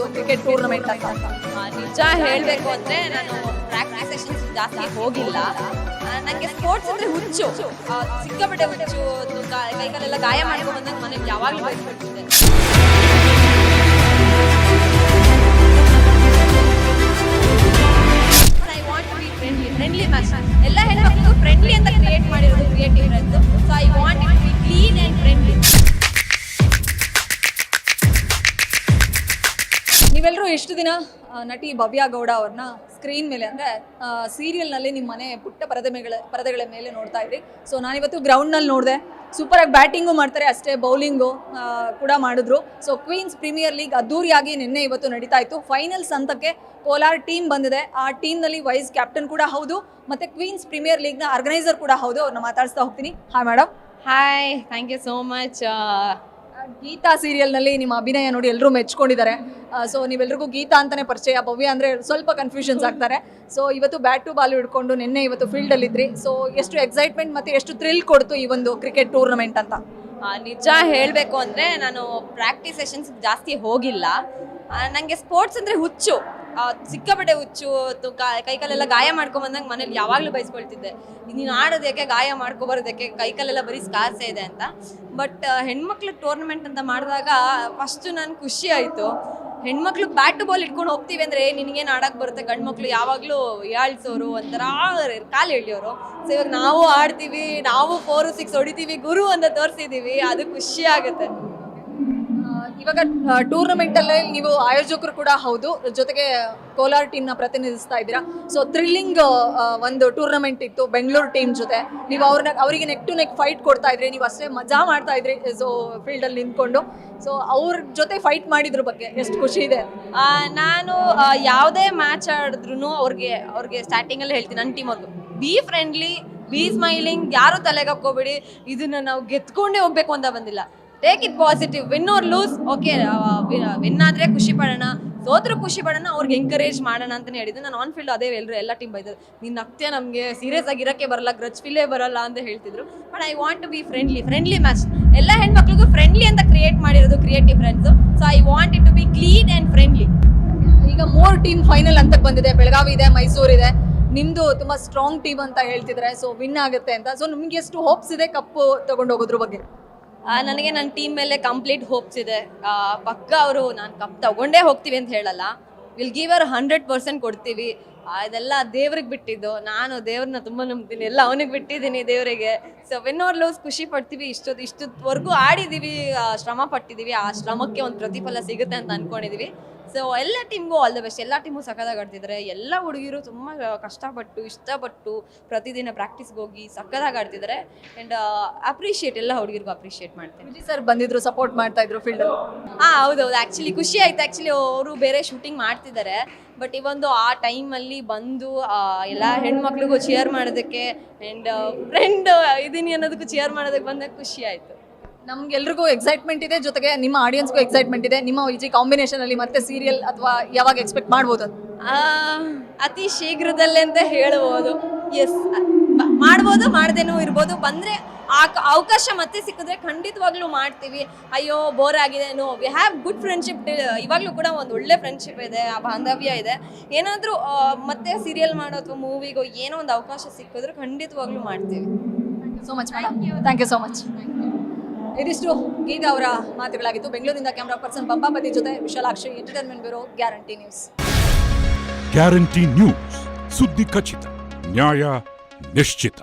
ಒಂದು cricket tournament ಅಂತ? ನಿಜ ಹೇಳಬೇಕು ಅಂದರೆ ನಾನು ಪ್ರಾಕ್ಟೀಸ್ ಸೆಷನ್ಸ್ ಜಾಸ್ತಿ ಹೋಗಿಲ್ಲ. ನನಗೆ ಸ್ಪೋರ್ಟ್ಸ್ ಅಂದರೆ ಹುಚ್ಚು, ಸಿಕ್ಕಾಪಟ್ಟೆ ಹುಚ್ಚು. ಕೈಕಾಲೆಲ್ಲ ಗಾಯ ಮಾಡ್ಕೊಂಡು ಬಂದಾಗ ಮನೆಗೆ ಯಾವಾಗಲೂ ಬಯಸ್ಕೊಳ್ತಿದ್ದೆ. I want to be friendly match. ಎಲ್ಲ ಹೆಣ್ಮಕ್ಳು ಫ್ರೆಂಡ್ಲಿ ಅಂತ ಕ್ರಿಯೇಟ್ ಮಾಡಿರೋದು creative friends. So I want it to be clean and friendly. ನೀವೆಲ್ಲರೂ ಎಷ್ಟು ದಿನ ನಟಿ ಭವ್ಯ ಗೌಡ ಅವ್ರನ್ನ ಸ್ಕ್ರೀನ್ ಮೇಲೆ ಅಂದರೆ ಸೀರಿಯಲ್ನಲ್ಲಿ ನಿಮ್ಮ ಮನೆ ಪುಟ್ಟ ಪರದೆಗಳ ಮೇಲೆ ನೋಡ್ತಾ ಇದ್ರಿ. ಸೊ ನಾನಿವತ್ತು ಗ್ರೌಂಡ್ನಲ್ಲಿ ನೋಡಿದೆ, ಸೂಪರಾಗಿ ಬ್ಯಾಟಿಂಗು ಮಾಡ್ತಾರೆ, ಅಷ್ಟೇ ಬೌಲಿಂಗು ಕೂಡ ಮಾಡಿದ್ರು. ಸೊ ಕ್ವೀನ್ಸ್ ಪ್ರೀಮಿಯರ್ ಲೀಗ್ ಅದ್ದೂರಿಯಾಗಿ ನಿನ್ನೆ ಇವತ್ತು ನಡೀತಾ ಇತ್ತು. ಫೈನಲ್ಸ್ ಹಂತಕ್ಕೆ ಕೋಲಾರ ಟೀಮ್ ಬಂದಿದೆ. ಆ ಟೀಮ್ನಲ್ಲಿ ವೈಸ್ ಕ್ಯಾಪ್ಟನ್ ಕೂಡ ಹೌದು, ಮತ್ತು ಕ್ವೀನ್ಸ್ ಪ್ರೀಮಿಯರ್ ಲೀಗ್ನ ಆರ್ಗನೈಸರ್ ಕೂಡ ಹೌದು. ಅವ್ರನ್ನ ಮಾತಾಡಿಸ್ತಾ ಹೋಗ್ತೀನಿ. Hi madam. Hi, thank you so much. Geeta ಸೀರಿಯಲ್ನಲ್ಲಿ ನಿಮ್ಮ ಅಭಿನಯ ನೋಡಿ ಎಲ್ಲರೂ ಮೆಚ್ಕೊಂಡಿದ್ದಾರೆ. ಸೊ ನೀವೆಲ್ರಿಗೂ ಗೀತಾ ಅಂತಲೇ ಪರಿಚಯ, ಭವ್ಯ ಅಂದರೆ ಸ್ವಲ್ಪ ಕನ್ಫ್ಯೂಷನ್ಸ್ ಆಗ್ತಾರೆ. ಸೊ ಇವತ್ತು ಬ್ಯಾಟ್ ಟು ಬಾಲ್ ಹಿಡ್ಕೊಂಡು ನಿನ್ನೆ ಇವತ್ತು ಫೀಲ್ಡಲ್ಲಿದ್ರಿ. ಸೊ ಎಷ್ಟು ಎಕ್ಸೈಟ್ಮೆಂಟ್ ಮತ್ತು ಎಷ್ಟು ಥ್ರಿಲ್ ಕೊಡ್ತು ಈ ಒಂದು ಕ್ರಿಕೆಟ್ ಟೂರ್ನಮೆಂಟ್ ಅಂತ? ನಿಜ ಹೇಳಬೇಕು ಅಂದರೆ ನಾನು ಪ್ರಾಕ್ಟೀಸ್ ಸೆಷನ್ಸ್ ಜಾಸ್ತಿ ಹೋಗಿಲ್ಲ. ನನಗೆ ಸ್ಪೋರ್ಟ್ಸ್ ಅಂದರೆ ಹುಚ್ಚು, ಸಿಕ್ಕಾಪಟ್ಟೆ ಹುಚ್ಚು. ಕೈಕಾಲೆಲ್ಲ ಗಾಯ ಮಾಡ್ಕೊಂಬಂದಾಗ ಮನೇಲಿ ಯಾವಾಗಲೂ ಬಯಸ್ಕೊಳ್ತಿದ್ದೆ, ನೀನು ಆಡೋದಕ್ಕೆ ಗಾಯ ಮಾಡ್ಕೊಬರೋದಕ್ಕೆ, ಕೈಕಾಲೆಲ್ಲ ಬರೀ ಸ್ಕಾರ್ಸೇ ಇದೆ ಅಂತ. ಬಟ್ ಹೆಣ್ಮಕ್ಳು ಟೂರ್ನಮೆಂಟ್ ಅಂತ ಮಾಡಿದಾಗ ಫಸ್ಟು ನಾನು ಖುಷಿ ಆಯಿತು. ಹೆಣ್ಮಕ್ಳು ಬ್ಯಾಟ್ ಟು ಬಾಲ್ ಇಟ್ಕೊಂಡು ಹೋಗ್ತೀವಿ ಅಂದರೆ ನಿನಗೇನು ಆಡೋಕ್ಕೆ ಬರುತ್ತೆ, ಗಂಡ್ಮಕ್ಳು ಯಾವಾಗಲೂ ಯಾಳ್ಸೋರು, ಒಂಥರ ಕಾಲು ಎಳಿಯೋರು. ಸೊ ಇವಾಗ ನಾವು ಆಡ್ತೀವಿ, ನಾವು 4-6 ಹೊಡಿತೀವಿ, ಗುರು ಅಂತ ತೋರಿಸಿದ್ದೀವಿ, ಅದು ಖುಷಿ ಆಗುತ್ತೆ. ಇವಾಗ ಟೂರ್ನಮೆಂಟಲ್ಲೇ ನೀವು ಆಯೋಜಕರು ಕೂಡ ಹೌದು, ಜೊತೆಗೆ ಕೋಲಾರ ಟೀಮ್ನ ಪ್ರತಿನಿಧಿಸ್ತಾ ಇದ್ದೀರಾ. ಸೊ ಥ್ರಿಲ್ಲಿಂಗ್ ಒಂದು ಟೂರ್ನಮೆಂಟ್ ಇತ್ತು ಬೆಂಗಳೂರು ಟೀಮ್ ಜೊತೆ. ನೀವು ಅವರಿಗೆ ನೆಕ್ ಟು ನೆಕ್ ಫೈಟ್ ಕೊಡ್ತಾ ಇದ್ರಿ, ನೀವು ಅಷ್ಟೇ ಮಜಾ ಮಾಡ್ತಾ ಇದ್ರಿ. ಸೊ ಫೀಲ್ಡಲ್ಲಿ ನಿಂತ್ಕೊಂಡು ಸೊ ಅವ್ರ ಜೊತೆ ಫೈಟ್ ಮಾಡಿದ್ರ ಬಗ್ಗೆ ಎಷ್ಟು ಖುಷಿ ಇದೆ? ನಾನು ಯಾವುದೇ ಮ್ಯಾಚ್ ಆಡಿದ್ರು ಅವ್ರಿಗೆ ಸ್ಟಾರ್ಟಿಂಗಲ್ಲಿ ಹೇಳ್ತೀನಿ, ನನ್ನ ಟೀಮ್ ಅವ್ರಿಗೆ ಬಿ ಫ್ರೆಂಡ್ಲಿ, ಬಿ ಸ್ಮೈಲಿಂಗ್, ಯಾರು ತಲೆಗೆ ಹಾಕ್ಕೋಬೇಡಿ, ಇದನ್ನು ನಾವು ಗೆದ್ಕೊಂಡೇ ಹೋಗ್ಬೇಕು ಅಂತ ಬಂದಿಲ್ಲ. Take it positive, win or lose, okay, win ಆದರೆ ಖುಷಿ ಪಡೋಣ, ಸೋತ್ರೂ ಖುಷಿ ಪಡೋಣ, ಅವ್ರಿಗೆ ಎಂಕರೇಜ್ ಮಾಡೋಣ ಅಂತಲೇ ಹೇಳಿದ್ದು. ನಾನು ಆನ್ ಫೀಲ್ಡ್ ಅದೇ ಎಲ್ಲ ಟೀಮ್ ಬೈದರು, ನೀನು ನಗ್ತೀಯ, ನಮಗೆ ಸೀರಿಯಸ್ ಆಗಿರೋಕ್ಕೆ ಬರಲ್ಲ, ಗ್ರಚ್ ಫೀಲೇ ಬರಲ್ಲ ಅಂತ ಹೇಳ್ತಿದ್ರು. But I want to be friendly match. ಎಲ್ಲ ಹೆಣ್ಮಕ್ಳಿಗೂ ಫ್ರೆಂಡ್ಲಿ ಅಂತ ಕ್ರಿಯೇಟ್ ಮಾಡಿರೋದು creative friends. So I want it to be clean and friendly. ಈಗ 3 ಟೀಮ್ ಫೈನಲ್ ಅಂತಕ್ಕೆ ಬಂದಿದೆ, ಬೆಳಗಾವಿ ಇದೆ, ಮೈಸೂರು ಇದೆ. ನಿಮ್ಮದು ತುಂಬ ಸ್ಟ್ರಾಂಗ್ ಟೀಮ್ ಅಂತ ಹೇಳ್ತಿದ್ರೆ, ಸೊ ವಿನ್ ಆಗುತ್ತೆ ಅಂತ. ಸೊ ನಿಮ್ಗೆ ಎಷ್ಟು ಹೋಪ್ಸ್ ಇದೆ ಕಪ್ಪು ತಗೊಂಡೋಗೋದ್ರ ಬಗ್ಗೆ? ನನಗೆ ನನ್ನ ಟೀಮ್ ಮೇಲೆ ಕಂಪ್ಲೀಟ್ ಹೋಪ್ಸ್ ಇದೆ. ಪಕ್ಕ ಅವರು ನಾನು ಕಪ್ ತಗೊಂಡೇ ಹೋಗ್ತೀವಿ ಅಂತ ಹೇಳಲ್ಲ, ವಿಲ್ ಗಿವ್ ಅವರ್ 100% ಕೊಡ್ತೀವಿ. ಇದೆಲ್ಲ ದೇವ್ರಿಗೆ ಬಿಟ್ಟಿದ್ದು, ನಾನು ದೇವ್ರನ್ನ ತುಂಬ ನಂಬ್ತೀನಿ, ಎಲ್ಲ ಅವನಿಗೆ ಬಿಟ್ಟಿದ್ದೀನಿ ದೇವರಿಗೆ. ಸೊ ವಿನ್ ಆರ್ ಲೂಸ್ ಖುಷಿ ಪಡ್ತೀವಿ. ಇಷ್ಟೊತ್ತವರೆಗೂ ಆಡಿದ್ದೀವಿ, ಶ್ರಮ ಪಟ್ಟಿದ್ದೀವಿ, ಆ ಶ್ರಮಕ್ಕೆ ಒಂದು ಪ್ರತಿಫಲ ಸಿಗುತ್ತೆ ಅಂತ ಅಂದ್ಕೊಂಡಿದ್ದೀವಿ. ಸೊ ಎಲ್ಲ ಟೀಮ್ಗೂ ಆಲ್ ದ ಬೆಸ್ಟ್. ಎಲ್ಲ ಟೀಮು ಸಖತ್ತಾಗಿ ಆಡ್ತಿದ್ದಾರೆ. ಎಲ್ಲ ಹುಡುಗಿರು ತುಂಬ ಕಷ್ಟಪಟ್ಟು ಇಷ್ಟಪಟ್ಟು ಪ್ರತಿದಿನ ಪ್ರಾಕ್ಟೀಸ್ಗೆ ಹೋಗಿ ಸಖತ್ತಾಗಿ ಆಡ್ತಿದ್ದಾರೆ. ಆ್ಯಂಡ್ ಅಪ್ರಿಷಿಯೇಟ್, ಎಲ್ಲ ಹುಡುಗಿರಿಗೂ ಅಪ್ರಿಷಿಯೇಟ್ ಮಾಡ್ತೀನಿ. ವಿಜಯ್ ಸರ್ ಬಂದಿದ್ರು, ಸಪೋರ್ಟ್ ಮಾಡ್ತಾ ಇದ್ರು ಫೀಲ್ಡಲ್ಲಿ. ಹೌದೌದು, ಆ್ಯಕ್ಚುಲಿ ಖುಷಿ ಆಯ್ತು. ಆ್ಯಕ್ಚುಲಿ ಅವರು ಬೇರೆ ಶೂಟಿಂಗ್ ಮಾಡ್ತಿದ್ದಾರೆ, ಬಟ್ ಇವೊಂದು ಆ ಟೈಮಲ್ಲಿ ಬಂದು ಎಲ್ಲ ಹೆಣ್ಮಕ್ಳಿಗೂ ಚಿಯರ್ ಮಾಡೋದಕ್ಕೆ ಆ್ಯಂಡ್ ಫ್ರೆಂಡ್ ಇದೀನಿ ಅನ್ನೋದಕ್ಕೂ ಚಿಯರ್ ಮಾಡೋದಕ್ಕೆ ಬಂದಾಗ ಖುಷಿ ಆಯಿತು. ನಮ್ಗೆಲ್ರಿಗೂ ಎಕ್ಸೈಟ್ಮೆಂಟ್ ಇದೆ, ಜೊತೆಗೆ ನಿಮ್ಮ ಆಡಿಯನ್ಸ್ಗೂ ಎಕ್ಸೈಟ್ಮೆಂಟ್ ಇದೆ. ನಿಮ್ಮ ಈ ಕಾಂಬಿನೇಷನ್ ಅಲ್ಲಿ ಮತ್ತೆ ಸೀರಿಯಲ್ ಅಥವಾ ಯಾವಾಗ ಎಕ್ಸ್ಪೆಕ್ಟ್ ಮಾಡ್ಬೋದು? ಅತಿ ಶೀಘ್ರದಲ್ಲೇ ಅಂತ ಹೇಳ್ಬೋದು. ಎಸ್, ಮಾಡ್ಬೋದು, ಮಾಡ್ದೇನೂ ಇರ್ಬೋದು. ಬಂದರೆ ಅವಕಾಶ ಮತ್ತೆ ಸಿಕ್ಕಿದ್ರೆ ಖಂಡಿತವಾಗ್ಲೂ ಮಾಡ್ತೀವಿ. ಅಯ್ಯೋ ಬೋರ್ ಆಗಿದೆ, no, we have good friendship. ಇವಾಗಲೂ ಕೂಡ ಒಂದು ಒಳ್ಳೆ ಫ್ರೆಂಡ್ಶಿಪ್ ಇದೆ, ಆ ಬಾಂಧವ್ಯ ಇದೆ. ಏನಾದರೂ ಮತ್ತೆ ಸೀರಿಯಲ್ ಮಾಡೋ ಅಥವಾ ಮೂವಿಗೋ ಏನೋ ಒಂದು ಅವಕಾಶ ಸಿಕ್ಕಿದ್ರೆ ಖಂಡಿತವಾಗ್ಲೂ ಮಾಡ್ತೀವಿ. So much madam, thank you so much. ಇದಿಷ್ಟು ಗೀತಾ ಅವರ ಮಾತುಗಳಾಗಿತ್ತು. ಬೆಂಗಳೂರಿಂದ ಕ್ಯಾಮ್ರಾ ಪರ್ಸನ್ ಬಂಬಾಪತಿ ಜೊತೆ Vishalakshi, entertainment bureau, guarantee news. Guarantee news, ಸುದ್ದಿ ಖಚಿತ, ನ್ಯಾಯ ನಿಶ್ಚಿತ.